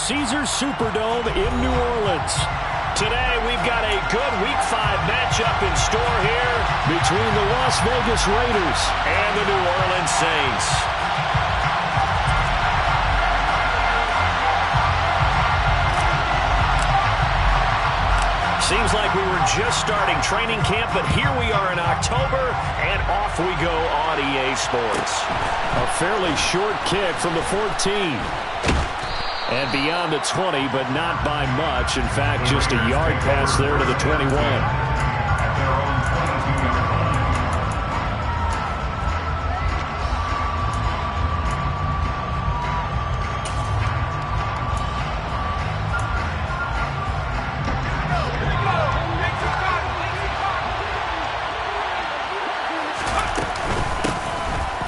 Caesars Superdome in New Orleans. Today, we've got a good Week 5 matchup in store here between the Las Vegas Raiders and the New Orleans Saints. Seems like we were just starting training camp, but here we are in October, and off we go on EA Sports. A fairly short kick from the 14. And beyond the 20, but not by much. In fact, just a yard pass there to the 21.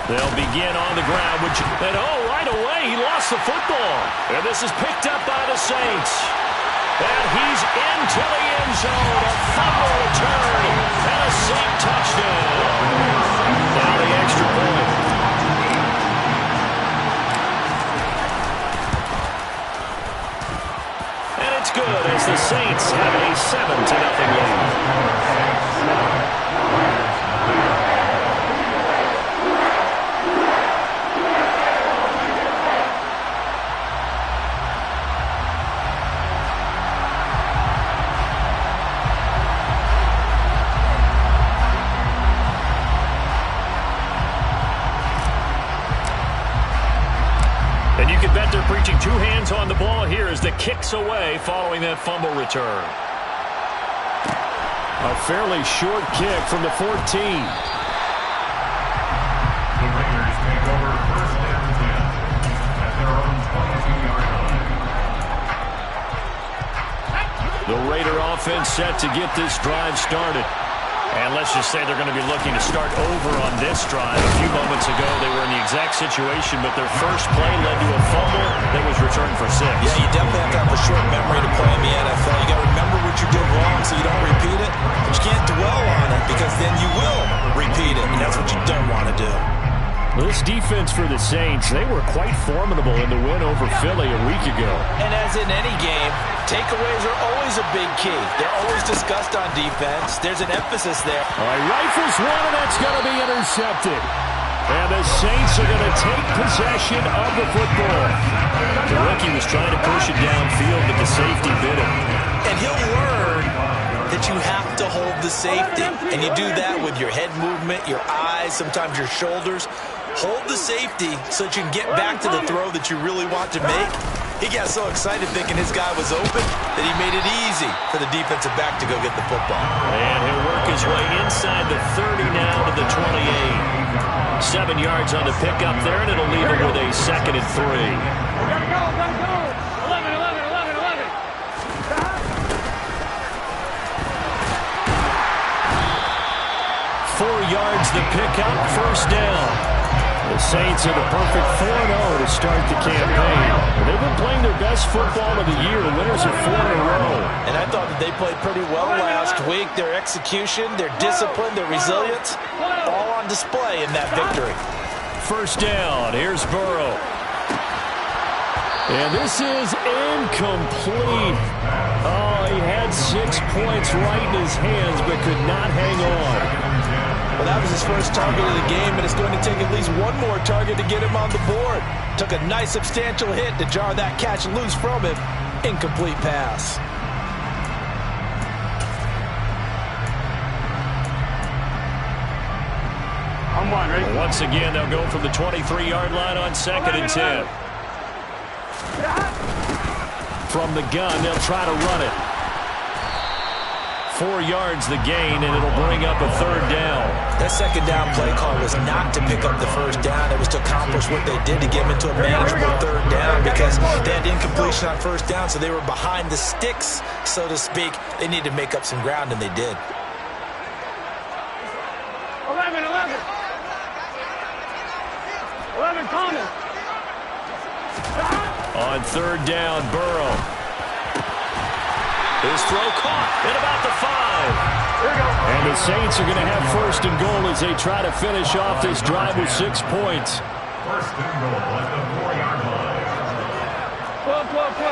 They'll begin on the ground, and right away, he lost the football. And this is picked up by the Saints. And he's into the end zone. A fumble return and a Saint touchdown. Now the extra point. And it's good as the Saints have a 7-0 lead. And you can bet they're preaching two hands on the ball here as the kick's away following that fumble return. A fairly short kick from the 14. The Raiders take over first and 10 at their own 22-yard line. The Raider offense set to get this drive started. And let's just say they're going to be looking to start over on this drive. A few moments ago, they were in the exact situation, but their first play led to a fumble that was returned for 6. Yeah, you definitely have to have a short memory to play in the NFL. You got to remember what you did wrong so you don't repeat it. But you can't dwell on it because then you will repeat it, and that's what you don't want to do. This defense for the Saints, they were quite formidable in the win over Philly a week ago. And as in any game, takeaways are always a big key. They're always discussed on defense. There's an emphasis there. All right, rifles one, and that's going to be intercepted. And the Saints are going to take possession of the football. The rookie was trying to push it downfield, but the safety bit him. And he'll learn that you have to hold the safety. And you do that with your head movement, your eyes, sometimes your shoulders. Hold the safety so that you can get back to the throw that you really want to make. He got so excited thinking his guy was open that he made it easy for the defensive back to go get the football. And he'll work his way inside the 30 now to the 28. 7 yards on the pickup there, and it'll leave him with a 2nd and 3. Gotta go, gotta go. 11, 11, 11, 11. 4 yards the pickup, first down. The Saints are the perfect 4-0 to start the campaign. They've been playing their best football of the year. Winners of 4 in a row. And I thought that they played pretty well last week. Their execution, their discipline, their resilience, all on display in that victory. First down. Here's Burrow. And this is incomplete. Oh, he had 6 points right in his hands, but could not hang on. Well, that was his first target of the game, and it's going to take at least one more target to get him on the board. Took a nice substantial hit to jar that catch loose from him. Incomplete pass. I'm one, ready? Once again, they'll go from the 23-yard line on 2nd and 10. From the gun, they'll try to run it. 4 yards the gain, and it'll bring up a 3rd down. That 2nd down play call was not to pick up the 1st down. It was to accomplish what they did to get them into a manageable 3rd down because they had incompletion on 1st down, so they were behind the sticks, so to speak. They needed to make up some ground, and they did. 11, 11. 11, coming. On 3rd down, Burrow. His throw caught at about the 5. And the Saints are going to have 1st and goal as they try to finish off this drive with 6 points. 1st and goal at the 4-yard line. 12, 12, And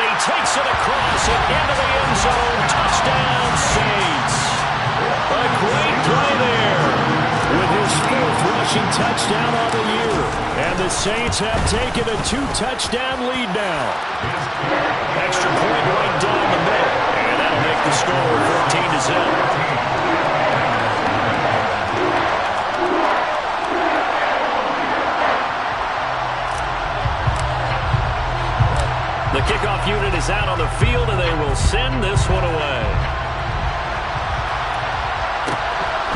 he takes it across and into the end zone. Touchdown, Saints. A great play there with his 4th rushing touchdown on the year. And the Saints have taken a 2-touchdown lead now. Extra point right down the middle. And that'll make the score 14-0. The kickoff unit is out on the field, and they will send this one away.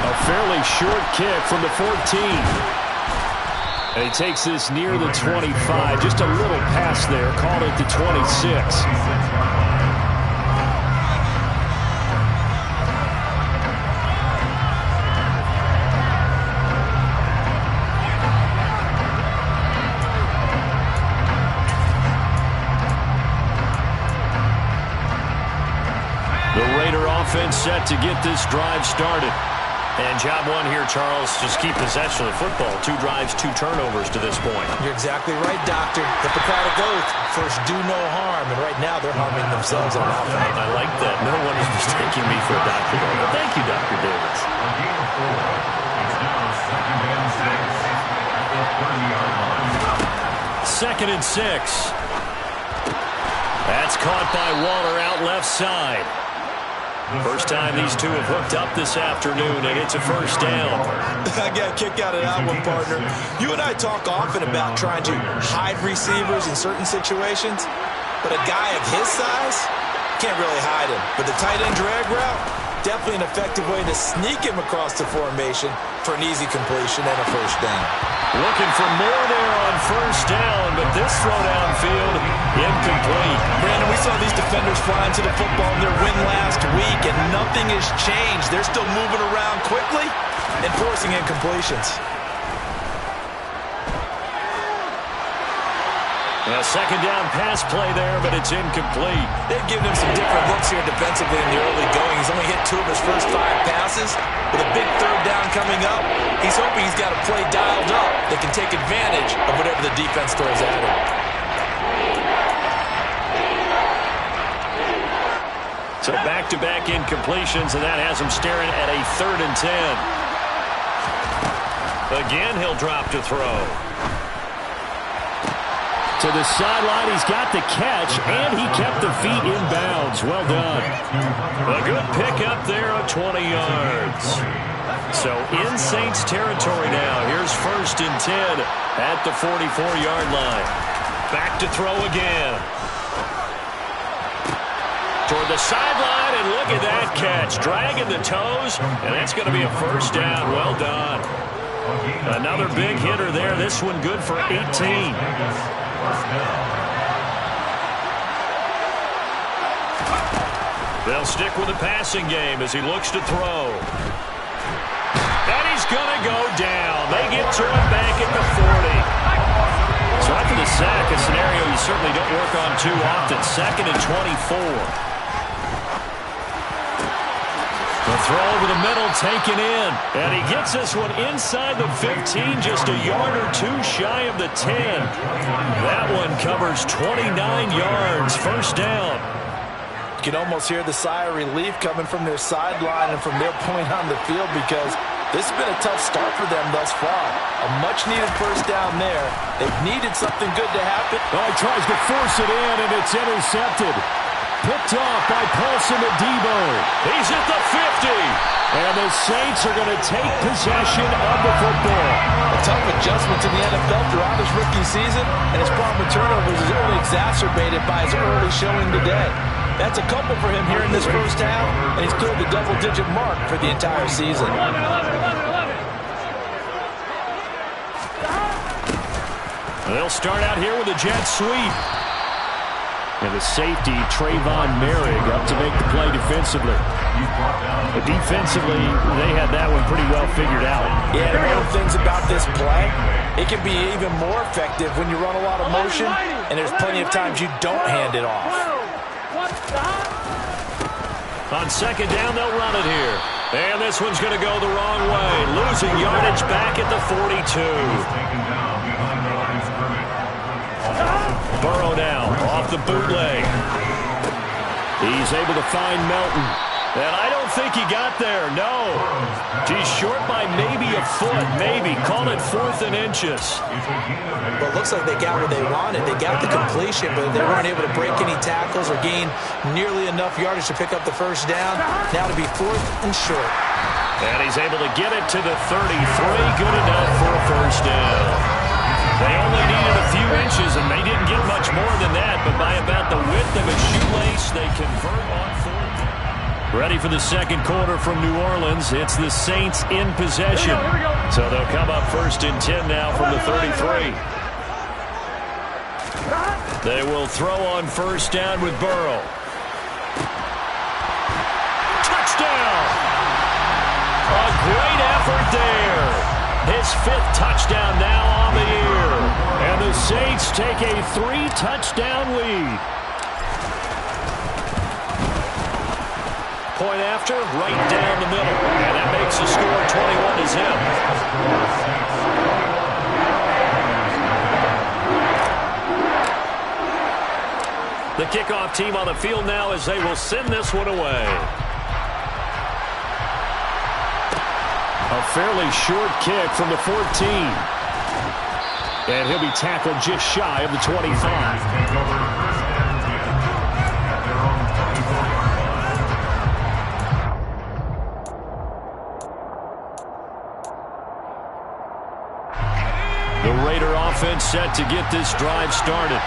A fairly short kick from the 14. And he takes this near the 25. Just a little pass there. Called it the 26. Offense set to get this drive started. And job one here, Charles, just keep possession of the football. 2 drives, 2 turnovers to this point. You're exactly right, Doctor. Hippocratic oath. First, do no harm. And right now, they're harming themselves on offense. I like that. No one is mistaking me for a doctor. But thank you, Dr. Davis. Second and 6. That's caught by Waller out left side. First time these two have hooked up this afternoon, and it's a first down. I got a kick out of that one, partner. You and I talk often about trying to hide receivers in certain situations, but a guy of his size can't really hide him. But the tight end drag route, definitely an effective way to sneak him across the formation for an easy completion and a first down. Looking for more there on first down, but this throw downfield, incomplete. Brandon, we saw these defenders flying to the football in their win last week, and nothing has changed. They're still moving around quickly and forcing incompletions. A second down pass play there, but it's incomplete. They've given him some different looks here defensively in the early going. He's only hit 2 of his first 5 passes. With a big third down coming up, he's hoping he's got a play dialed up that can take advantage of whatever the defense throws at him. So back-to-back incompletions, and that has him staring at a 3rd and 10. Again, he'll drop to throw. To the sideline, he's got the catch, and he kept the feet in bounds. Well done. A good pickup there of 20 yards. So in Saints territory now. Here's 1st and 10 at the 44-yard line. Back to throw again. Toward the sideline, and look at that catch. Dragging the toes, and that's going to be a first down. Well done. Another big hitter there. This one good for 18. They'll stick with the passing game as he looks to throw. And he's going to go down. They get to him back at the 40. So after the sack, a scenario you certainly don't work on too often. 2nd and 24. The throw over the middle taken in. And he gets this one inside the 15, just a yard or 2 shy of the 10. That one covers 29 yards. First down. You can almost hear the sigh of relief coming from their sideline and from their point on the field, because this has been a tough start for them thus far. A much-needed first down there. They've needed something good to happen. Oh, he tries to force it in, and it's intercepted. Picked off by Paulson Adebo. He's at the 50. And the Saints are going to take possession of the football. A tough adjustment to the NFL throughout his rookie season, and his problem with turnovers is only exacerbated by his early showing today. That's a couple for him here in this first half, and he's cleared the double-digit mark for the entire season. 11. They'll start out here with a jet sweep. And the safety, Trayvon Merrick, up to make the play defensively. But defensively, they had that one pretty well figured out. Yeah, and one of the things about this play, it can be even more effective when you run a lot of motion, and there's plenty of times you don't hand it off. On second down, they'll run it here. And this one's going to go the wrong way. Losing yardage back at the 42. Taken down behind the line of scrimmage. Burrow now off the bootleg. He's able to find Melton. And I don't think he got there, no. He's short by maybe a foot, maybe. Call it 4th and inches. Well, it looks like they got what they wanted. They got the completion, but they weren't able to break any tackles or gain nearly enough yardage to pick up the first down. Now to be 4th and short. And he's able to get it to the 33. Good enough for a first down. They only needed a few inches, and they didn't get much more than that. But by about the width of a shoelace, they convert on 4th. Ready for the second quarter from New Orleans. It's the Saints in possession. So they'll come up 1st and 10 now from the 33. They will throw on first down with Burrow. Touchdown! A great effort there. His 5th touchdown now on the year. And the Saints take a 3-touchdown lead. Point after, right down the middle. And that makes the score 21 to zip. The kickoff team on the field now as they will send this one away. A fairly short kick from the 14. And he'll be tackled just shy of the 25. The Raider offense set to get this drive started.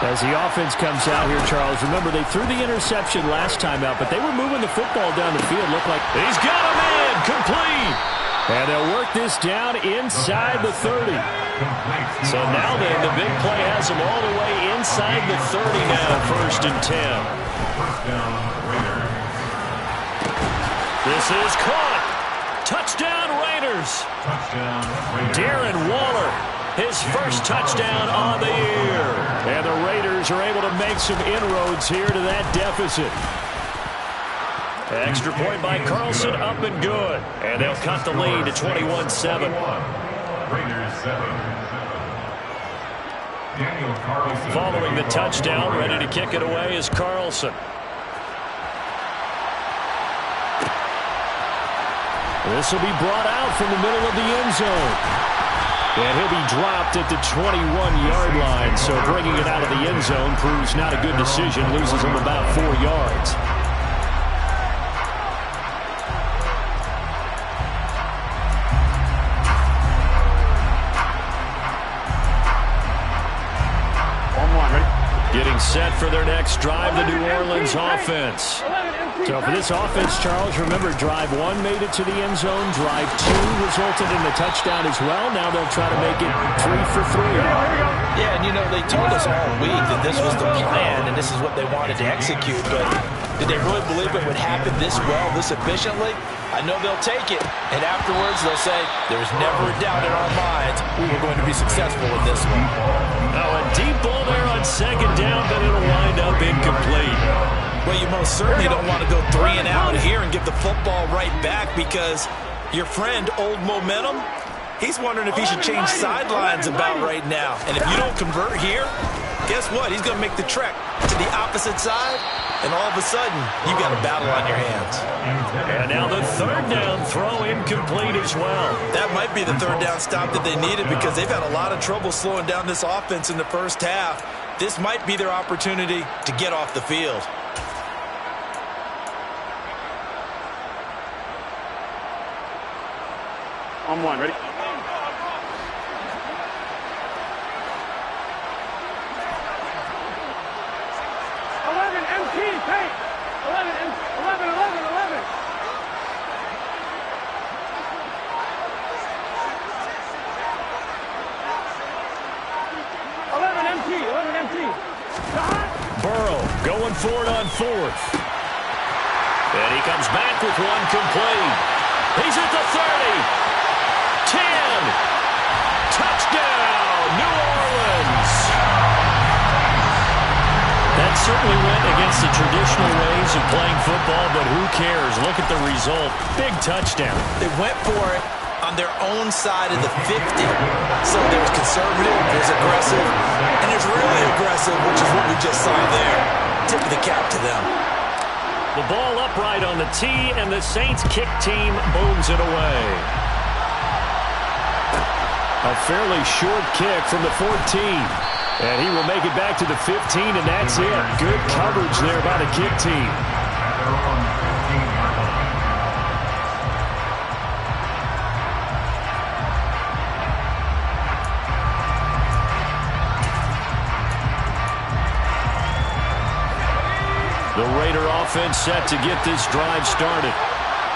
As the offense comes out here, Charles, remember they threw the interception last time out, but they were moving the football down the field. Looked like he's got a man, complete. And they'll work this down inside the 30. So now then, the big play has them all the way inside the 30 now, 1st and 10. This is caught. Touchdown Raiders. Darren Waller, his first touchdown on the year. And the Raiders are able to make some inroads here to that deficit. Extra point by Carlson, up and good. And they'll cut the lead to 21-7. Following the touchdown, ready to kick it away is Carlson. This will be brought out from the middle of the end zone. And he'll be dropped at the 21-yard line. So bringing it out of the end zone proves not a good decision. Loses him about 4 yards. Getting set for their next drive, the New Orleans offense. So for this offense, Charles, remember, drive 1 made it to the end zone. Drive 2 resulted in a touchdown as well. Now they'll try to make it 3 for 3. Yeah, and you know, they told us all week that this was the plan and this is what they wanted to execute. But did they really believe it would happen this well, this efficiently? I know they'll take it. And afterwards, they'll say, there's never a doubt in our minds we were going to be successful in this one. Oh, a deep ball there on second down, but it'll wind up incomplete. Well, you most certainly don't want to go 3 and out here and give the football right back because your friend, Old Momentum, he's wondering if he should change sidelines about right now. And if you don't convert here, guess what? He's going to make the trek to the opposite side, and all of a sudden, you've got a battle on your hands. And now the third down throw incomplete as well. That might be the third down stop that they needed because they've had a lot of trouble slowing down this offense in the first half. This might be their opportunity to get off the field. On 1, ready? Burrow going for it on 4th. And he comes back with one complete. He's at the 30. 10. Touchdown, New Orleans. That certainly went against the traditional ways of playing football, but who cares? Look at the result. Big touchdown. They went for it on their own side of the 50. So there's conservative, there's aggressive, and there's really aggressive, which is what we just saw there. Tip of the cap to them. The ball upright on the tee, and the Saints kick team booms it away. A fairly short kick from the 14. And he will make it back to the 15, and that's it. Good coverage there by the kick team. The Raider offense set to get this drive started.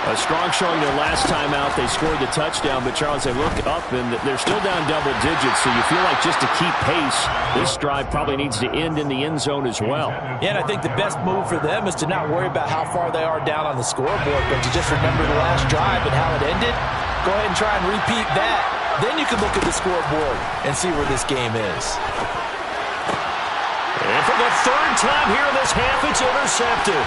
A strong showing their last time out. They scored the touchdown, but Charles, they look up and they're still down double digits, so you feel like just to keep pace, this drive probably needs to end in the end zone as well. Yeah, and I think the best move for them is to not worry about how far they are down on the scoreboard, but to just remember the last drive and how it ended. Go ahead and try and repeat that. Then you can look at the scoreboard and see where this game is. And for the third time here in this half, it's intercepted.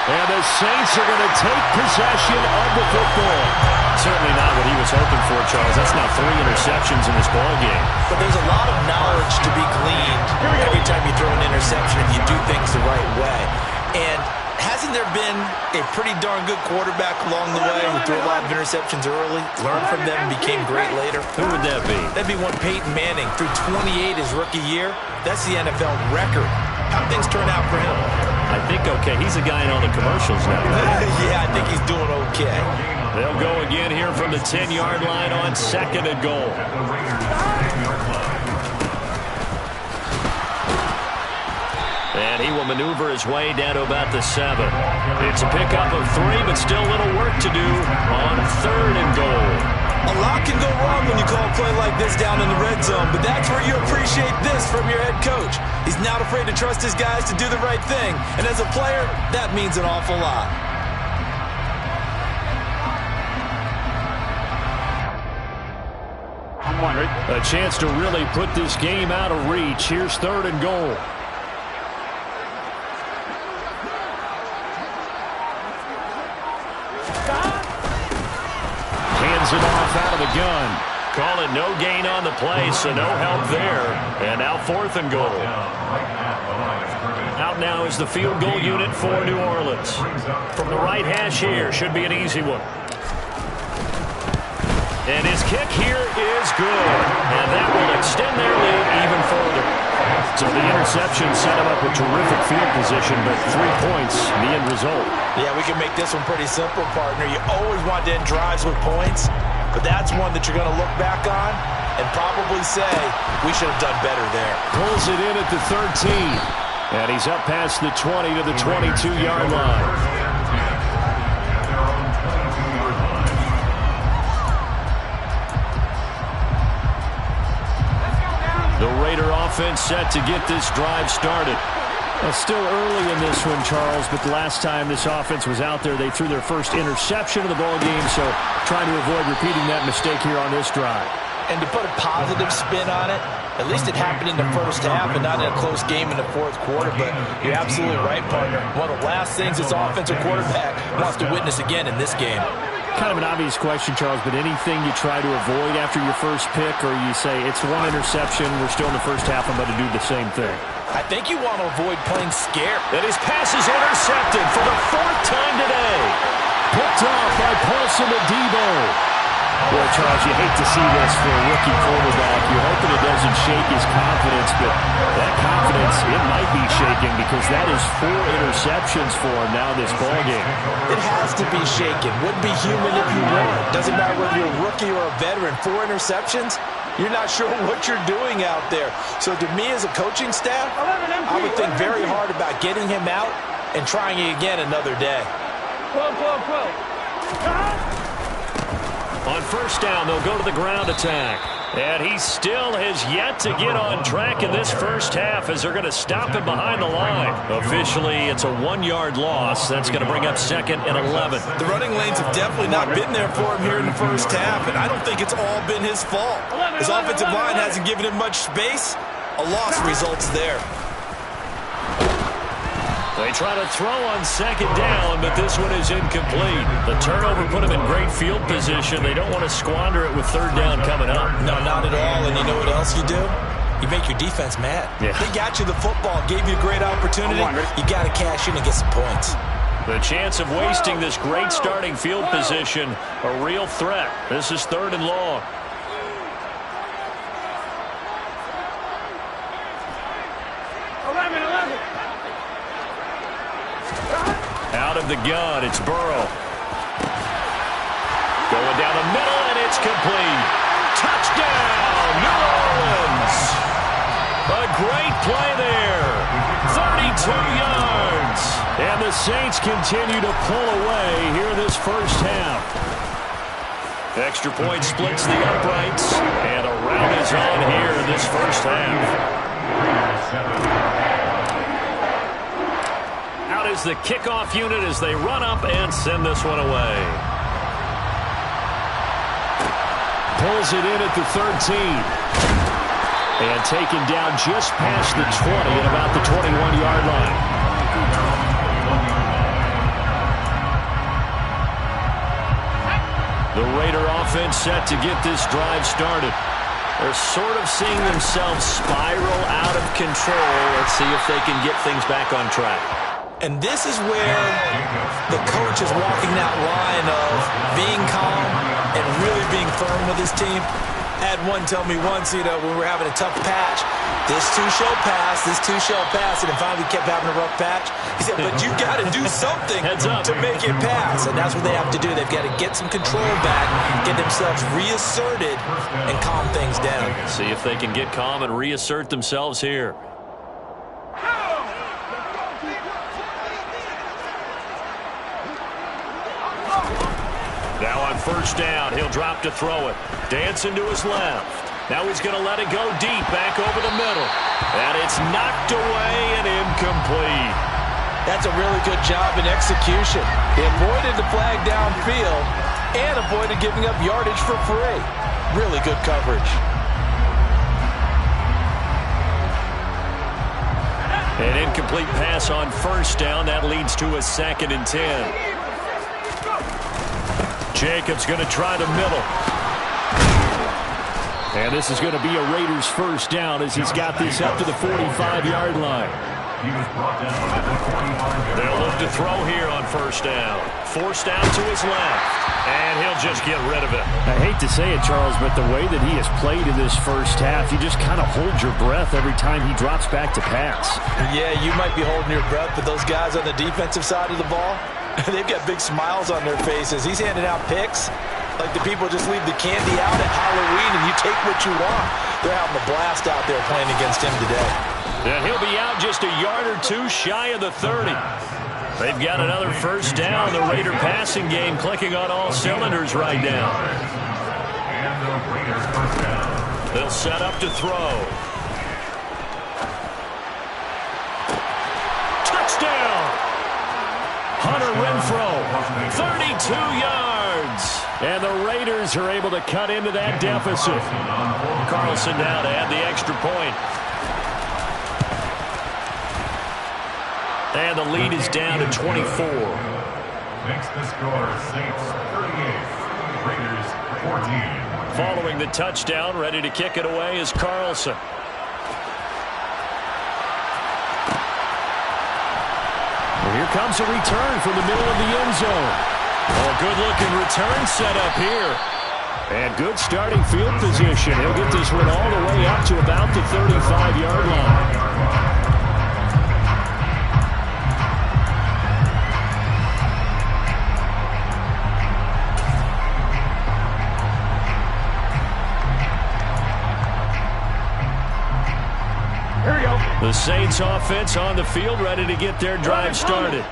And the Saints are going to take possession of the football. Certainly not what he was hoping for, Charles. That's now 3 interceptions in this ballgame. But there's a lot of knowledge to be gleaned every time you throw an interception if you do things the right way. And hasn't there been a pretty darn good quarterback along the way who threw a lot of interceptions early, learned from them, and became great later? Who would that be? That'd be one Peyton Manning. Threw 28 his rookie year. That's the NFL record. How'd things turn out for him? I think okay. He's a guy in all the commercials now. Yeah, I think he's doing okay. They'll go again here from the 10-yard line on 2nd and goal. And he will maneuver his way down to about the 7. It's a pickup of 3, but still a little work to do on 3rd and goal. A lot can go wrong when you call a play like this down in the red zone, but that's where you appreciate this from your head coach. He's not afraid to trust his guys to do the right thing, and as a player, that means an awful lot. A chance to really put this game out of reach. Here's 3rd and goal. Hands it off out of the gun. Call it no gain on the play, so no help there. And now 4th and goal. Out now is the field goal unit for New Orleans. From the right hash here, should be an easy one. And his kick here is good. And that will extend their lead even further. So the interception set him up a terrific field position, but 3 points, the end result. Yeah, we can make this one pretty simple, partner. You always want to end drives with points, but that's one that you're going to look back on and probably say, we should have done better there. Pulls it in at the 13. And he's up past the 20 to the 22-yard line. The Raider offense set to get this drive started. Still early in this one, Charles, but the last time this offense was out there, they threw their first interception of the ballgame, so trying to avoid repeating that mistake here on this drive. And to put a positive spin on it, at least it happened in the first half and not in a close game in the 4th quarter, but you're absolutely right, partner. One of the last things this offensive quarterback wants to witness again in this game. Kind of an obvious question, Charles, but anything you try to avoid after your first pick, or you say it's 1 interception, we're still in the first half, I'm going to do the same thing? I think you want to avoid playing scared. And his pass is intercepted for the 4th time today. Picked off by Paulson Adebo. Well, Charles, you hate to see this for a rookie quarterback. You're hoping it doesn't shake his confidence, but that confidence, it might be shaken because that is 4 interceptions for him now this ballgame. It has to be shaken. Wouldn't be human if you weren't. Doesn't matter whether you're a rookie or a veteran. 4 interceptions, you're not sure what you're doing out there. So to me as a coaching staff, I would think very hard about getting him out and trying it again another day. 12. On 1st down, they'll go to the ground attack. And he still has yet to get on track in this first half as they're going to stop him behind the line. Officially, it's a 1-yard loss. That's going to bring up 2nd and 11. The running lanes have definitely not been there for him here in the first half, and I don't think it's all been his fault. His offensive line hasn't given him much space. A loss results there. They try to throw on second down, but this one is incomplete. The turnover put them in great field position. They don't want to squander it with third down coming up. No, not at all. And you know what else you do? You make your defense mad. Yeah. They got you the football, gave you a great opportunity. You got to cash in and get some points. The chance of wasting this great starting field position, a real threat. This is 3rd and long. Out of the gun, it's Burrow. Going down the middle, and it's complete. Touchdown, New Orleans. A great play there. 32 yards. And the Saints continue to pull away here this first half. Extra point splits the uprights, and a rout is on here in this first half. Out is the kickoff unit as they run up and send this one away. Pulls it in at the 13. And taken down just past the 20 at about the 21-yard line. The Raider offense set to get this drive started. They're sort of seeing themselves spiral out of control. Let's see if they can get things back on track. And this is where the coach is walking that line of being calm and really being firm with his team. I had one tell me once, when we were having a tough patch, this too shall pass, this too shall pass, and then finally we kept having a rough patch. He said, but you got to do something to make it pass, and that's what they have to do. They've got to get some control back, get themselves reasserted, and calm things down. See if they can get calm and reassert themselves here. Now on first down, he'll drop to throw it. Dancing to his left. Now he's going to let it go deep, back over the middle. And it's knocked away and incomplete. That's a really good job in execution. He avoided the flag downfield and avoided giving up yardage for free. Really good coverage. An incomplete pass on first down. That leads to a 2nd and 10. Jacobs going to try the middle. And this is going to be a Raiders first down as he's got this up to the 45-yard line. They'll look to throw here on first down. Forced out to his left. And he'll just get rid of it. I hate to say it, Charles, but the way that he has played in this first half, you just kind of hold your breath every time he drops back to pass. Yeah, you might be holding your breath, but those guys on the defensive side of the ball, they've got big smiles on their faces. He's handing out picks like the people just leave the candy out at Halloween and you take what you want. They're having a blast out there playing against him today. And he'll be out just a yard or two shy of the 30. They've got another first down. The Raider passing game clicking on all cylinders right now. They'll set up to throw. Touchdown! Hunter Renfrow, 32 yards. And the Raiders are able to cut into that deficit. Carlson now to add the extra point. And the lead is down to 24. Makes the score Saints 38, Raiders 14. Following the touchdown, ready to kick it away is Carlson. Well, here comes a return from the middle of the end zone. Oh, good-looking return set up here. And good starting field position. He'll get this one all the way up to about the 35-yard line. The Saints offense on the field, ready to get their drive started.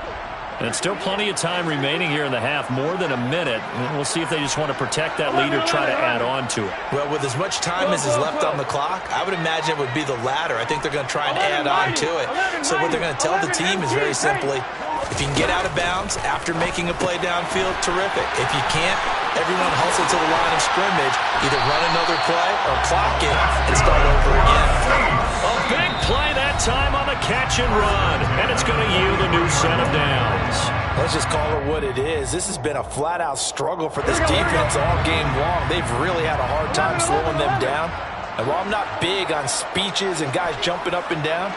And still plenty of time remaining here in the half, more than a minute. We'll see if they just want to protect that lead or try to add on to it. Well, with as much time as is left on the clock, I would imagine it would be the latter. I think they're going to try and add on to it. So what they're going to tell the team is very simply, If you can get out of bounds after making a play downfield, terrific. If you can't, everyone hustle to the line of scrimmage, either run another play or clock it and start over again. A big play that time on the catch and run, and it's going to yield a new set of downs. Let's just call it what it is. This has been a flat-out struggle for this defense all game long. They've really had a hard time slowing them down. And while I'm not big on speeches and guys jumping up and down,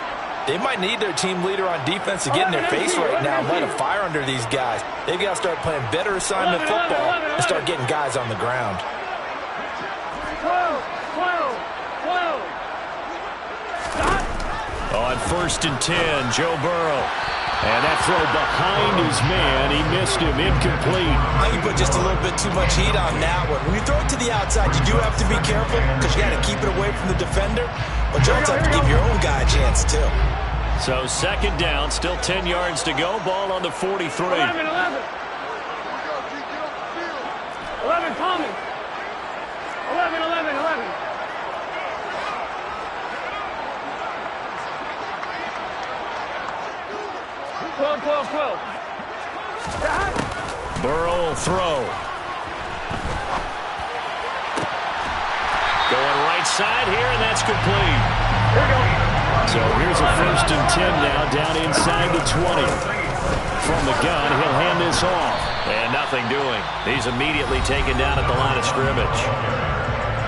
they might need their team leader on defense to get in their face right now and light a fire under these guys. They've got to start playing better assignment football and start getting guys on the ground. 12, 12, 12. On 1st and 10, Joe Burrow. And that throw behind his man, he missed him, incomplete. I think you put just a little bit too much heat on that one. When you throw it to the outside, you do have to be careful because you got to keep it away from the defender. But you also have to give your own guy a chance, too. So 2nd down, still 10 yards to go. Ball on the 43. 11, 11. 11 coming. 11, 11, 11. Twelve, 12, 12. Burrow will throw. Going right side here, and that's complete. So here's a 1st and 10 now, down inside the 20. From the gun, he'll hand this off. And nothing doing. He's immediately taken down at the line of scrimmage.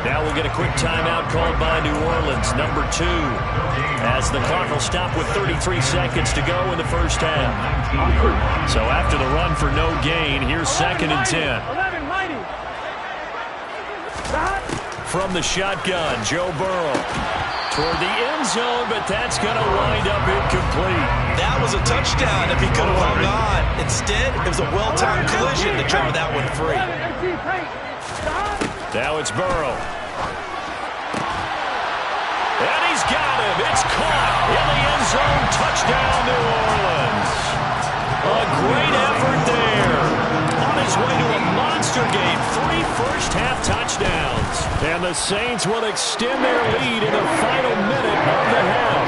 Now we'll get a quick timeout called by New Orleans, number 2. As the clock will stop with 33 seconds to go in the first half. So after the run for no gain, here's 2nd and 10. 11, mighty. From the shotgun, Joe Burrow. Toward the end zone, but that's going to wind up incomplete. That was a touchdown if he could have hung on. Instead, it was a well-timed collision to draw that one free. Now it's Burrow. And he's got him. It's caught in the end zone. Touchdown, New Orleans. A great effort there. On his way to a monster game. 3 first-half touchdowns. And the Saints will extend their lead in the final minute of the half.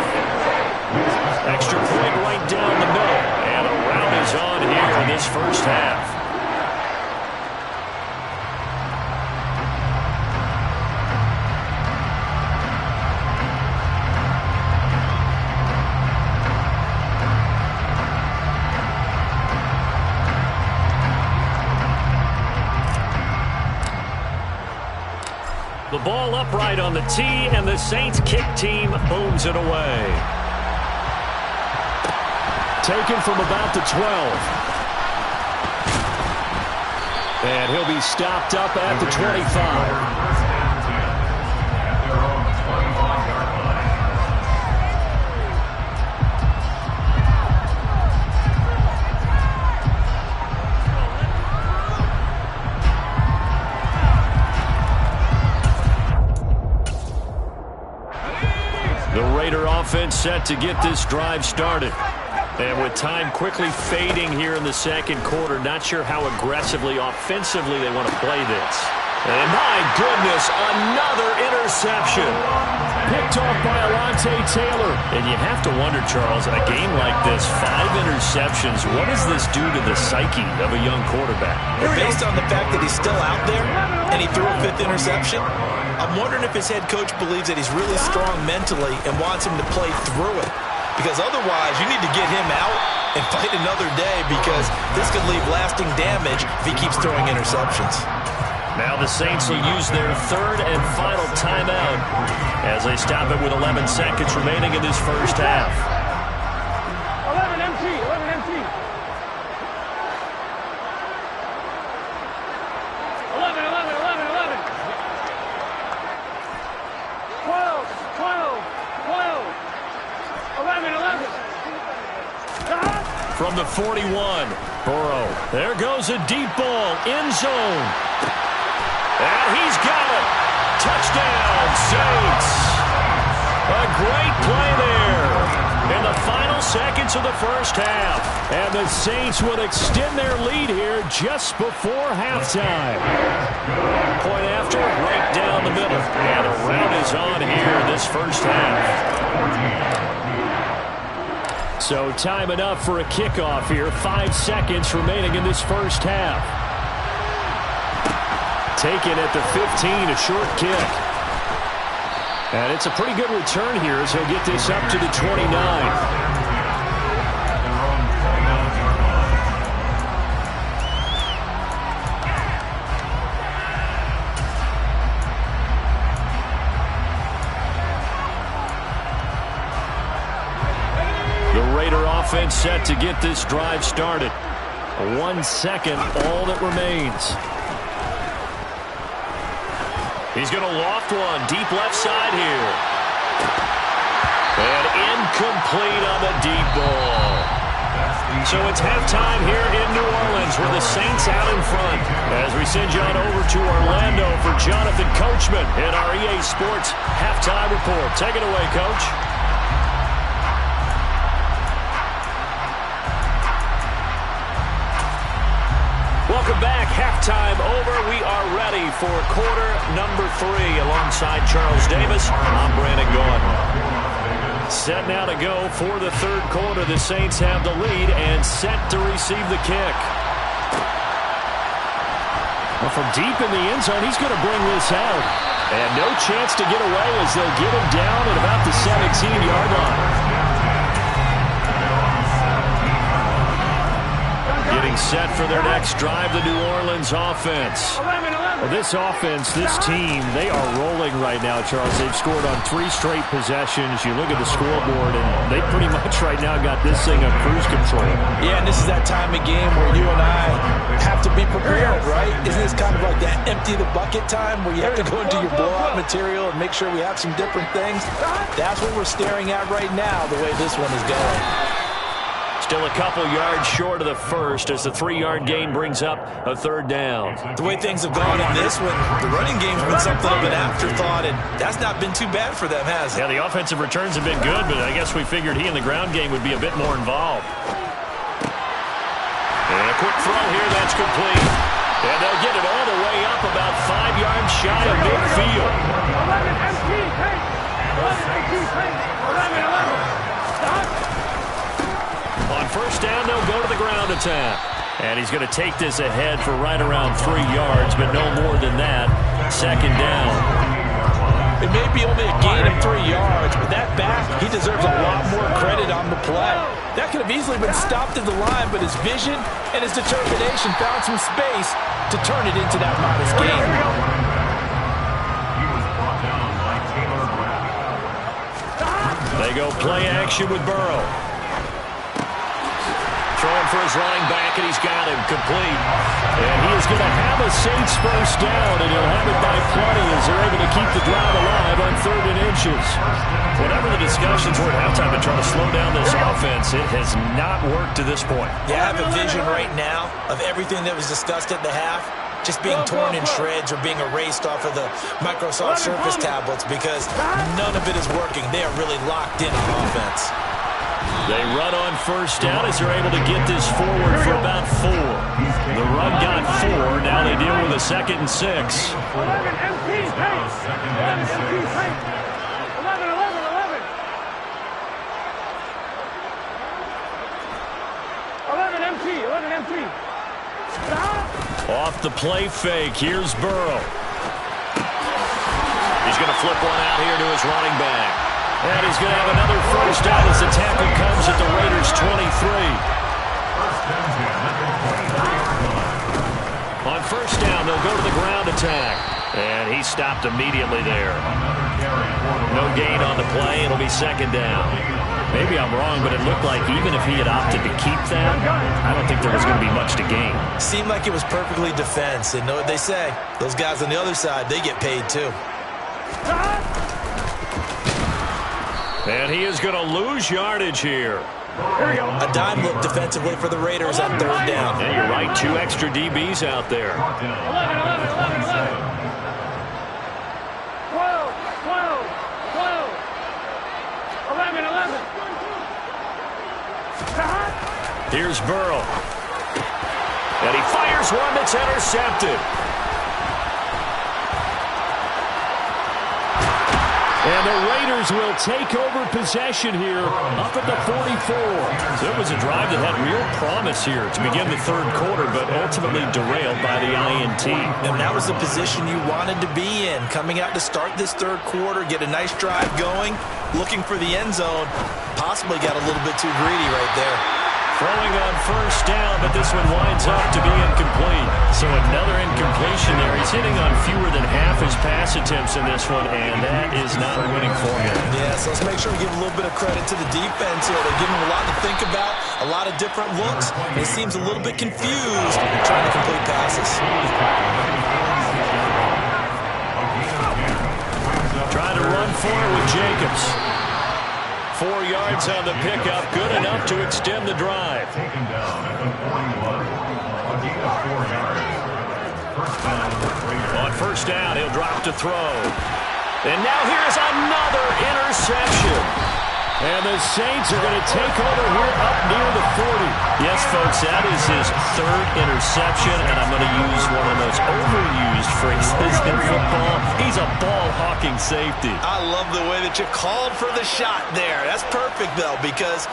Extra point right down the middle. And a rout is on here in this first half. The ball upright on the tee, and the Saints kick team booms it away. Taken from about the 12. And he'll be stopped up at the 25. Offense set to get this drive started. And with time quickly fading here in the 2nd quarter, not sure how aggressively, offensively they want to play this. And my goodness, another interception. Picked off by Alontae Taylor. And you have to wonder, Charles, in a game like this, 5 interceptions, what does this do to the psyche of a young quarterback? Well, based on the fact that he's still out there and he threw a 5th interception, I'm wondering if his head coach believes that he's really strong mentally and wants him to play through it. Because otherwise, you need to get him out and fight another day because this could leave lasting damage if he keeps throwing interceptions. Now the Saints will use their 3rd and final timeout as they stop it with 11 seconds remaining in this first half. 11 MT, 11 MT. 11, 11, 11, 11. 12, 12, 12. 11, 11. From the 41, Burrow. There goes a deep ball, end zone. And he's got it. Touchdown, Saints. A great play there in the final seconds of the first half. And the Saints would extend their lead here just before halftime. Point after, right down the middle. And a rout is on here in this first half. So time enough for a kickoff here. 5 seconds remaining in this first half. Taken at the 15, a short kick. And it's a pretty good return here as he'll get this up to the 29. Offense set to get this drive started. 1 second, all that remains. He's going to loft one, deep left side here. And incomplete on the deep ball. So it's halftime here in New Orleans with the Saints out in front. As we send you on over to Orlando for Jonathan Coachman in our EA Sports Halftime Report. Take it away, Coach. Welcome back. Halftime over. We are ready for quarter number 3 alongside Charles Davis. I'm Brandon Gaudin. Set now to go for the third quarter. The Saints have the lead and set to receive the kick. Well, from deep in the end zone, he's going to bring this out. And no chance to get away as they'll get him down at about the 17-yard line. Getting set for their next drive, the New Orleans offense. Well, this offense, this team, they are rolling right now, Charles. They've scored on 3 straight possessions. You look at the scoreboard, and they pretty much right now got this thing on cruise control. Yeah, and this is that time of game where you and I have to be prepared, right? Isn't this kind of like that empty the bucket time where you have to go into your blowout material and make sure we have some different things? That's what we're staring at right now, the way this one is going. Still a couple yards short of the first as the 3-yard gain brings up a third down. The way things have gone in this one, the running game's been something of an afterthought, and that's not been too bad for them, has it? Yeah, the offensive returns have been good, but I guess we figured he in the ground game would be a bit more involved. And a quick throw here, that's complete. And they'll get it all the way up about 5 yards shy of midfield. 11 empty, pace. 11 empty, pace. 11. Stop. On first down, they'll go to the ground attack. And he's going to take this ahead for right around 3 yards, but no more than that. Second down. It may be only a gain of 3 yards, but that back, he deserves a lot more credit on the play. That could have easily been stopped at the line, but his vision and his determination found some space to turn it into that modest gain. They go play action with Burrow. Throwing for his running back, and he's got him complete. And he is going to have a Saints first down, and he'll have it by plenty as they're able to keep the drive alive on 3rd and inches. Whatever the discussions were at halftime to try to slow down this offense, it has not worked to this point. Yeah, I have a vision right now of everything that was discussed at the half just being torn in shreds or being erased off of the Microsoft Surface tablets because none of it is working. They are really locked in on offense. They run on first down as they're able to get this forward for about 4. The run got 4. Now they deal with a 2nd and 6. 11 empty, pace. 11 empty, pace. 11. 11 empty, 11 empty. Stop. Off the play fake, here's Burrow. He's going to flip one out here to his running back. And he's going to have another first down as the tackle comes at the Raiders' 23. On first down, they'll go to the ground attack. And he stopped immediately there. No gain on the play. It'll be 2nd down. Maybe I'm wrong, but it looked like even if he had opted to keep that, I don't think there was going to be much to gain. Seemed like it was perfectly defense. And know what they say? Those guys on the other side, they get paid too. And he is going to lose yardage here. A dime look defensively for the Raiders on 3rd down. Yeah, you're right. 2 extra DBs out there. 11. 12. 11. Here's Burrow. And he fires one that's intercepted. And the Raiders will take over possession here up at the 44. It was a drive that had real promise here to begin the third quarter, but ultimately derailed by the INT. And that was the position you wanted to be in, coming out to start this third quarter, get a nice drive going, looking for the end zone. Possibly got a little bit too greedy right there. Throwing on first down, but this one winds up to be incomplete. So another incompletion there. He's hitting on fewer than half his pass attempts in this one, and that is not a winning formula. Yeah, so let's make sure we give a little bit of credit to the defense here. They're giving him a lot to think about, a lot of different looks. He seems a little bit confused trying to complete passes. Trying to run for it with Jacobs. 4 yards on the pickup, good enough to extend the drive. Taken down at the 41. A gain of 4 yards. First down, Raiders. On first down, he'll drop to throw. And now here's another interception. And the Saints are going to take over here up near the 40. Yes, folks, that is his third interception, and I'm going to use one of the most overused phrases in football. He's a ball-hawking safety. I love the way that you called for the shot there. That's perfect, though, because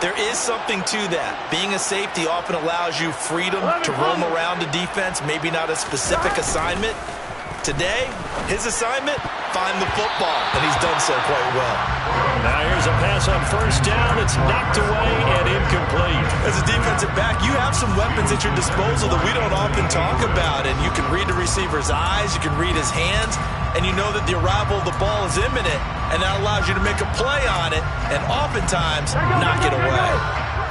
there is something to that. Being a safety often allows you freedom to roam around the defense, maybe not a specific assignment. Today, his assignment, find the football, and he's done so quite well. Now here's a pass on first down. It's knocked away and incomplete. As a defensive back, you have some weapons at your disposal that we don't often talk about, and you can read the receiver's eyes, you can read his hands, and you know that the arrival of the ball is imminent, and that allows you to make a play on it, and oftentimes knock it away.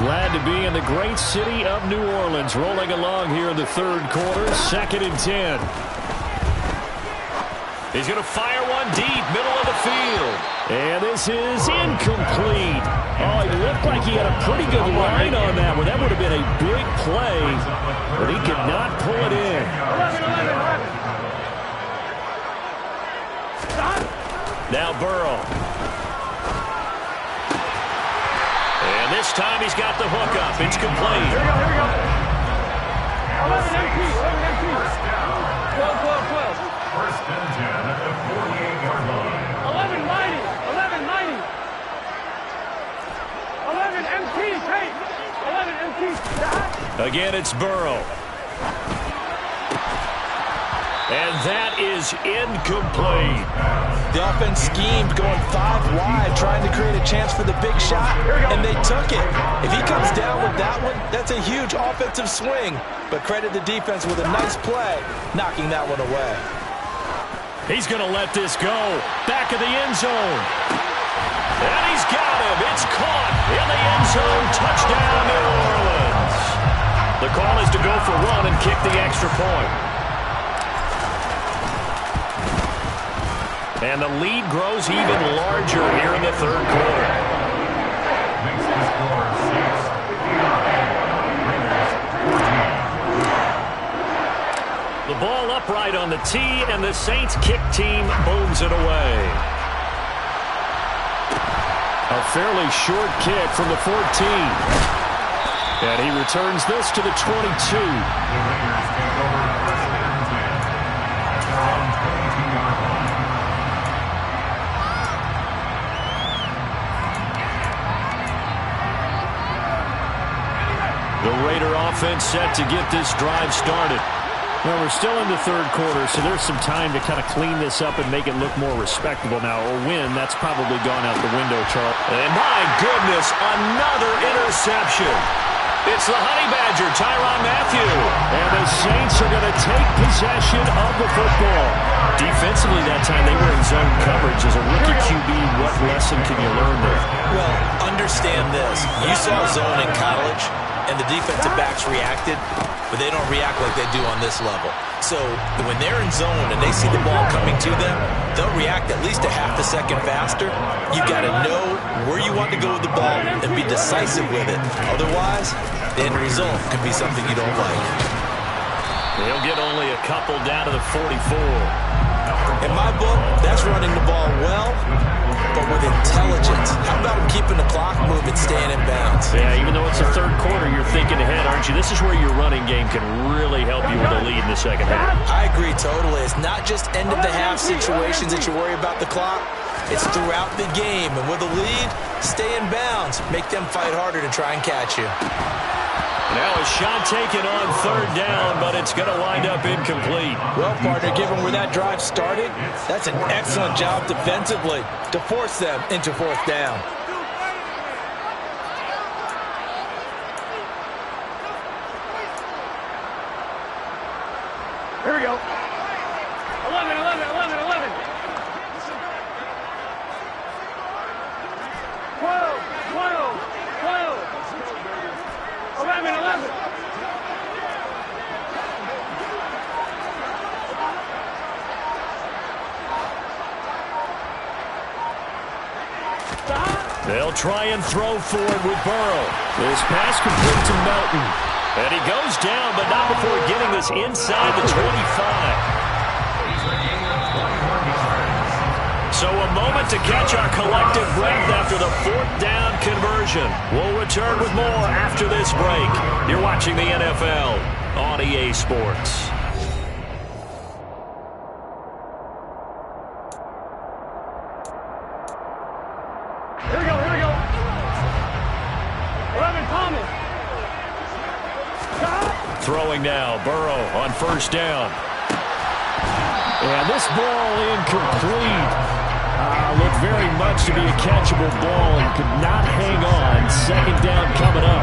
Glad to be in the great city of New Orleans, rolling along here in the third quarter, 2nd and 10. He's going to fire one deep, middle of the field. And this is incomplete. Oh, it looked like he had a pretty good line on that one. That would have been a big play, but he could not pull it in. 11. Now Burrow. And this time he's got the hook up. It's complete. Here we go. 11 MP. 12. First and 10 at the 48-yard line. 11 mighty. 11 MP. Take. 11 MP. Again, it's Burrow. And that is incomplete. The offense schemed going 5 wide, trying to create a chance for the big shot, and they took it. If he comes down with that one, that's a huge offensive swing. But credit the defense with a nice play, knocking that one away. He's going to let this go. Back of the end zone. And he's got him. It's caught in the end zone. Touchdown, New Orleans. The call is to go for one and kick the extra point. And the lead grows even larger here in the third quarter. Makes the score 6-9. The ball upright on the tee, and the Saints kick team booms it away. A fairly short kick from the 14. And he returns this to the 22. The Raiders take over first and 10 at their own 22-yard line. The Raider offense set to get this drive started. Well, we're still in the third quarter, so there's some time to kind of clean this up and make it look more respectable. Now, a win, that's probably gone out the window, Charles. And my goodness, another interception. It's the Honey Badger, Tyrann Mathieu. And the Saints are going to take possession of the football. Defensively that time, they were in zone coverage. As a rookie QB, what lesson can you learn there? Well, understand this. You saw zone in college, and the defensive backs reacted, but they don't react like they do on this level. So when they're in zone and they see the ball coming to them, they'll react at least a half a second faster. You've got to know where you want to go with the ball and be decisive with it. Otherwise, the end result could be something you don't like. They'll get only a couple down to the 44. In my book, that's running the ball well, but with intelligence. How about him keeping the clock moving, staying in bounds. Yeah, even though it's the third quarter, you're thinking ahead, aren't you? This is where your running game can really help you with a lead in the second half. I agree totally. It's not just end-of-the-half situations that you worry about the clock. It's throughout the game. And with a lead, stay in bounds. Make them fight harder to try and catch you. Now a shot taken on third down, but it's going to wind up incomplete. Well, partner, given where that drive started, that's an excellent job defensively to force them into fourth down. Here we go. 11, 11, 11, 11. 12, 12, 12. 11, 11. They'll try and throw for it with Burrow. This pass complete to Melton. And he goes down, but not before getting this inside the 25. So a moment to catch our collective breath after the fourth down conversion. We'll return with more after this break. You're watching the NFL on EA Sports. Here we go, here we go. 11, Thomas. Throwing now, Burrow on first down. And this ball incomplete. Looked very much to be a catchable ball and could not hang on. Second down coming up.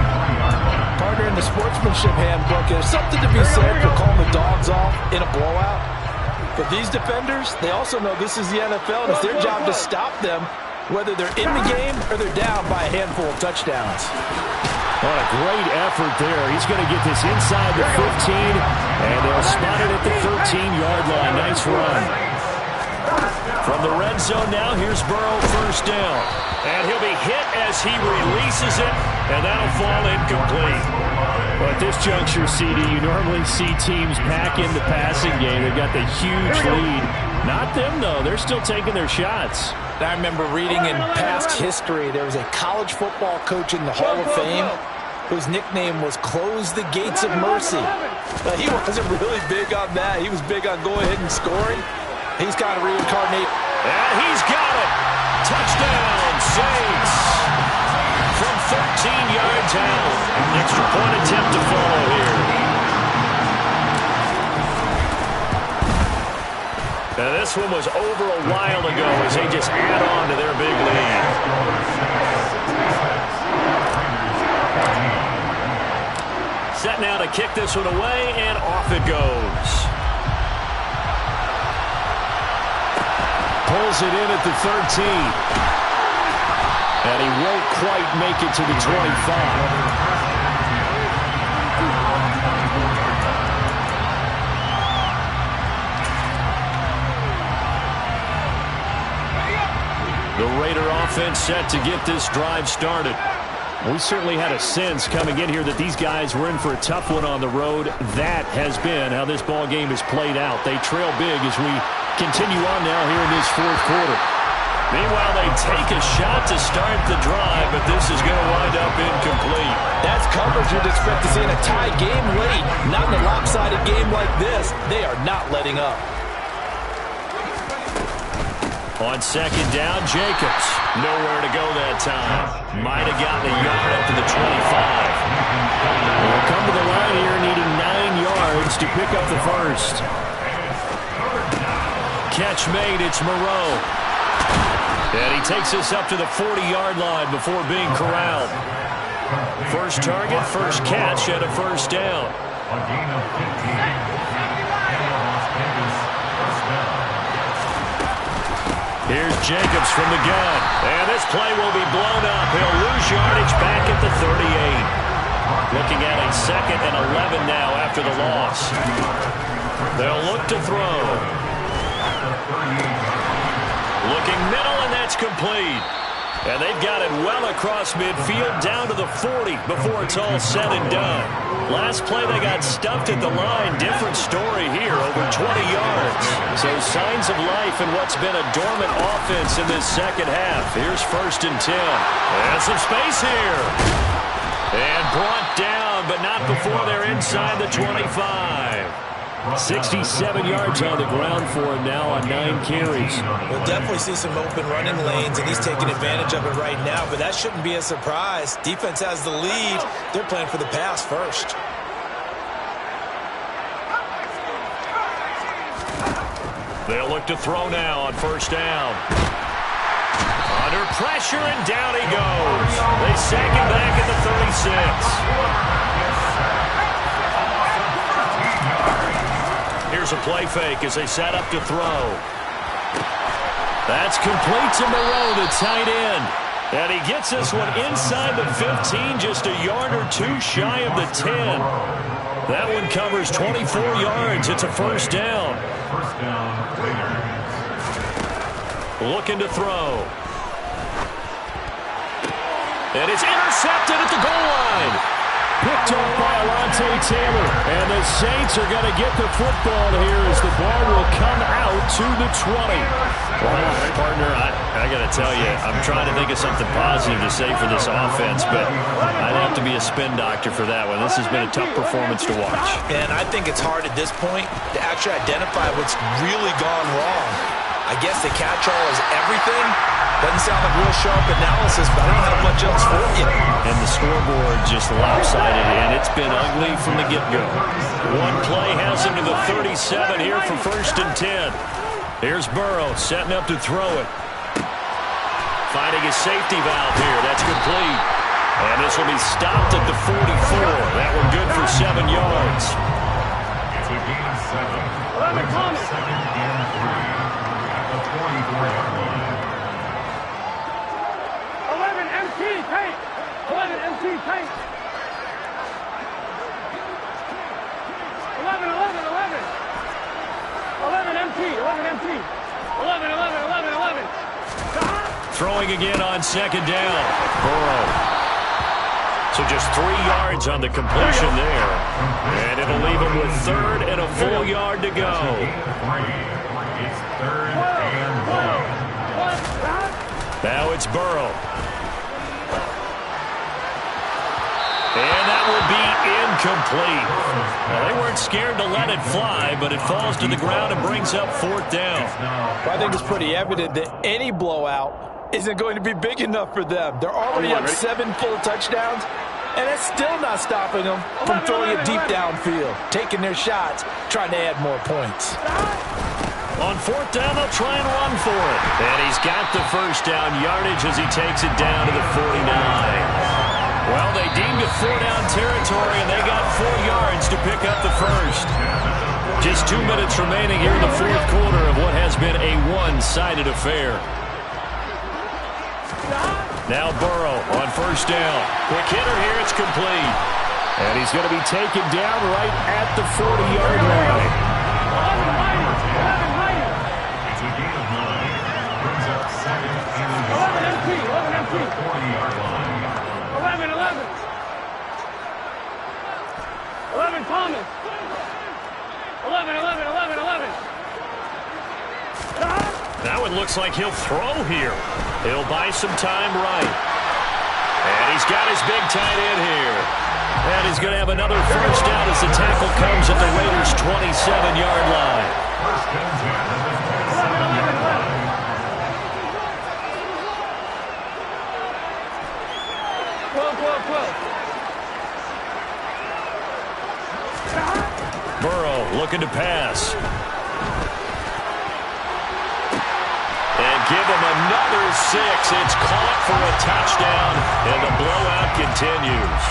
Partner, in the sportsmanship handbook, there's something to be said for calling the dogs off in a blowout. But these defenders, they also know this is the NFL, and it's their job to stop them, whether they're in the game or they're down by a handful of touchdowns. What a great effort there. He's going to get this inside the 15, and they'll spot it at the 13-yard line. Nice run. From the red zone now, here's Burrow first down. And he'll be hit as he releases it, and that'll fall incomplete. But at this juncture, CD, you normally see teams pack in the passing game. They've got the huge lead. Not them, though. They're still taking their shots. I remember reading in past history, there was a college football coach in the Hall of Fame whose nickname was Close the Gates of Mercy. He wasn't really big on that. He was big on going ahead and scoring. He's got to reincarnate. And he's got it. Touchdown, Saints. From 13 yards out. Extra point attempt to follow here. Now this one was over a while ago as they just add on to their big lead. Set now to kick this one away, and off it goes. Pulls it in at the 13. And he won't quite make it to the 25. The Raider offense set to get this drive started. We certainly had a sense coming in here that these guys were in for a tough one on the road. That has been how this ball game has played out. They trail big as we continue on now here in this fourth quarter. Meanwhile, they take a shot to start the drive, but this is going to wind up incomplete. That's coverage you'd expect to see in a tie game late. Not in a lopsided game like this. They are not letting up. On second down, Jacobs. Nowhere to go that time. Might have gotten a yard up to the 25. We'll come to the line here needing 9 yards to pick up the first. Catch made, it's Moreau. And he takes us up to the 40-yard line before being corralled. First target, first catch, and a first down. A gain of 15. Las Vegas, first down. Here's Jacobs from the gun. And this play will be blown up. He'll lose yardage back at the 38. Looking at a 2nd and 11 now after the loss. They'll look to throw. Looking middle, and that's complete. And they've got it well across midfield down to the 40 before it's all said and done. Last play they got stuffed at the line. Different story here, over 20 yards. So signs of life in what's been a dormant offense in this second half. Here's 1st and 10. And some space here. And brought down, but not before they're inside the 25. 67 yards on the ground for him now on 9 carries. We'll definitely see some open running lanes, and he's taking advantage of it right now, but that shouldn't be a surprise. Defense has the lead. They're playing for the pass first. They'll look to throw now on 1st down. Under pressure, and down he goes. They sack him back at the 36. Here's a play fake as they set up to throw. That's complete to Moreau, the tight end. And he gets this one inside the 15, just a yard or 2 shy of the 10. That one covers 24 yards. It's a 1st down. Looking to throw. And it's intercepted at the goal line. Picked off by Alontae Taylor. And the Saints are going to get the football here as the ball will come out to the 20. Well, partner, I got to tell you, I'm trying to think of something positive to say for this offense, but I'd have to be a spin doctor for that one. This has been a tough performance to watch. And I think it's hard at this point to actually identify what's really gone wrong. I guess the catch-all is everything. Doesn't sound like real sharp analysis, but I don't have much else for you. And the scoreboard just lopsided, and it's been ugly from the get-go. One play has him to the 37 here for 1st and 10. Here's Burrow setting up to throw it. Finding a safety valve here. That's complete. And this will be stopped at the 44. That one good for 7 yards. It's a gain of 7. 2nd and 3 at the 44-yard line. 11 MT tank. 11 MT tank. 11, 11, 11. 11 MT, 11 MT. 11, 11, 11, 11. Throwing again on 2nd down. Burrow. So just 3 yards on the completion there. And it'll leave him with 3rd and a full yard to go. It's 3rd and 1. Now it's Burrow. And that will be incomplete. Well, they weren't scared to let it fly, but it falls to the ground and brings up 4th down. I think it's pretty evident that any blowout isn't going to be big enough for them. They're already up 7 full touchdowns, and it's still not stopping them from throwing it deep downfield, taking their shots, trying to add more points. On 4th down, they'll try and run for it. And he's got the 1st down yardage as he takes it down to the 49. Well, they deemed it 4-down territory, and they got 4 yards to pick up the 1st. Just 2 minutes remaining here in the 4th quarter of what has been a one-sided affair. Now Burrow on 1st down. Quick hitter here, it's complete. And he's going to be taken down right at the 40-yard line. It's a gain of 9. Brings up 2nd and 11 MT, 11 MT. 40-yard line. 11, 11. 11 Thomas. 11, 11, 11, 11. That one looks like he'll throw here. He'll buy some time right. And he's got his big tight end here. And he's going to have another 1st down as the tackle comes at the Raiders' 27-yard line. 1st and 10 at the 27-yard line. Burrow looking to pass. And give him another 6. It's caught for a touchdown, and the blowout continues.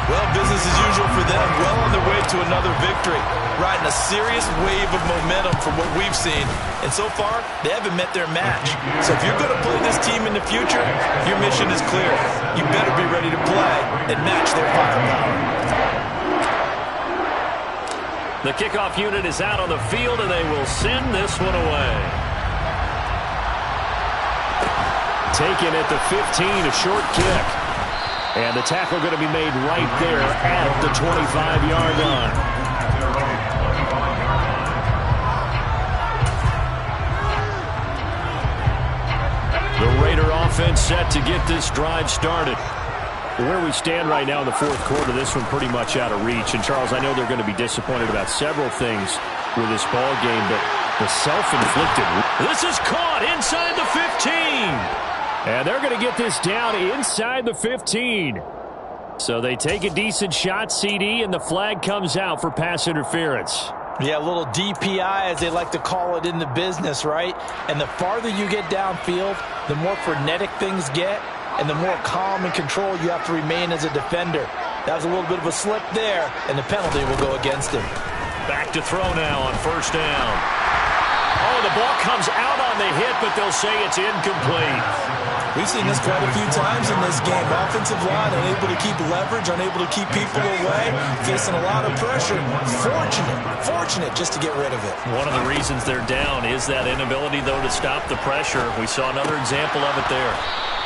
Well, business as usual for them. Well on their way to another victory. Riding a serious wave of momentum from what we've seen. And so far, they haven't met their match. So if you're going to play this team in the future, your mission is clear. You better be ready to play and match their firepower. The kickoff unit is out on the field, and they will send this one away. taken at the 15, a short kick. And the tackle going to be made right there at the 25-yard line. The Raider offense set to get this drive started. Where we stand right now in the fourth quarter, this one pretty much out of reach. And, Charles, I know they're going to be disappointed about several things with this ball game, but the self-inflicted. This is caught inside the 15. And they're going to get this down inside the 15. So they take a decent shot, CD, and the flag comes out for pass interference. Yeah, a little DPI, as they like to call it in the business, right? And the farther you get downfield, the more frenetic things get, and the more calm and control you have to remain as a defender. That was a little bit of a slip there, and the penalty will go against him. Back to throw now on first down. Oh, the ball comes out on the hit, but they'll say it's incomplete. We've seen this quite a few times in this game. Offensive line unable to keep leverage, unable to keep people away, facing a lot of pressure. Fortunate just to get rid of it. One of the reasons they're down is that inability, though, to stop the pressure. We saw another example of it there.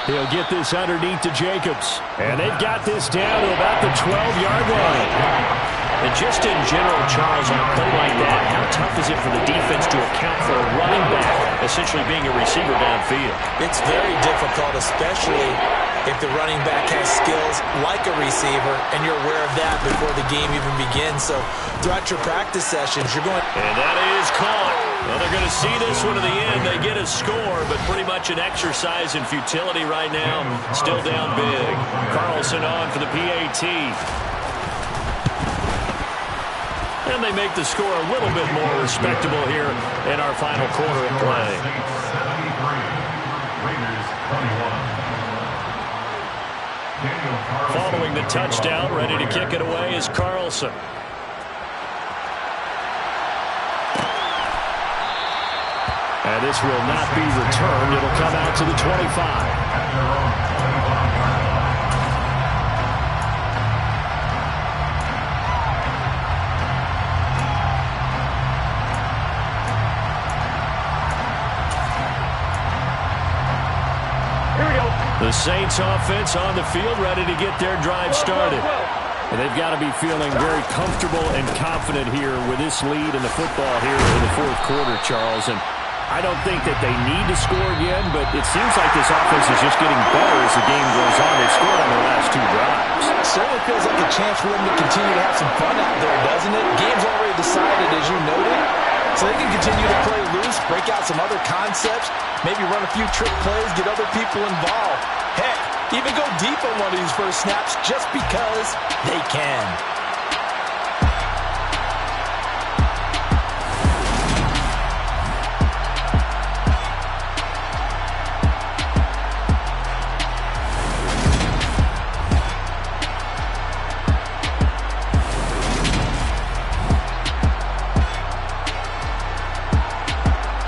He'll get this underneath to Jacobs. And they've got this down to about the 12-yard line. And just in general, Charles, on a play like that, how tough is it for the defense to account for a running back essentially being a receiver downfield? It's very difficult, especially if the running back has skills like a receiver, and you're aware of that before the game even begins. So throughout your practice sessions, you're going... And that is caught. Well, they're going to see this one to the end. They get a score, but pretty much an exercise in futility right now. Still down big. Carlson on for the PAT. And they make the score a little bit more respectable here in our final quarter of play. Following the touchdown, ready to kick it away is Carlson. And this will not be returned. It'll come out to the 25. The Saints offense on the field, ready to get their drive started. And they've got to be feeling very comfortable and confident here with this lead in the football here in the fourth quarter, Charles. And I don't think that they need to score again, but it seems like this offense is just getting better as the game goes on. They've scored on their last two drives. It certainly feels like a chance for them to continue to have some fun out there, doesn't it? Game's already decided, as you noted. So they can continue to play loose, break out some other concepts, maybe run a few trick plays, get other people involved. Heck, even go deep on one of these first snaps just because they can.